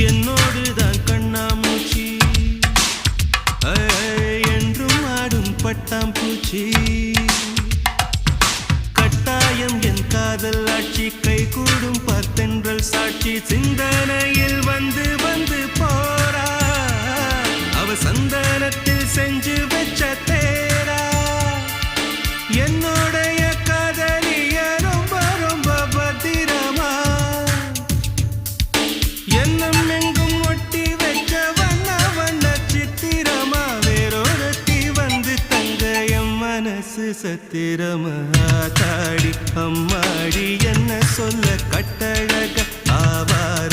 என்னோடுதான் கண்ணாமூச்சி என்றும் ஆடும் பட்டாம்பூச்சி கட்டாயம் என் காதல் ஆட்சி கை கூடும் பார்த்தென்றல் சாட்சி சிந்தனையில் வந்து வந்து போறா அவ சந்தனத்தில் செஞ்சு வச்ச தேரா என்னோடைய காதலிய ரொம்ப ரொம்ப பத்திரமா என்னம் எங்கும் ஒட்டி வச்ச வண்ண வண்ண சித்திரமா வேறொருத்தி வந்து தங்க என் மனசு சத்திரமா தாடி அம்மாடி என்ன சொல்ல கட்டழக ஆவார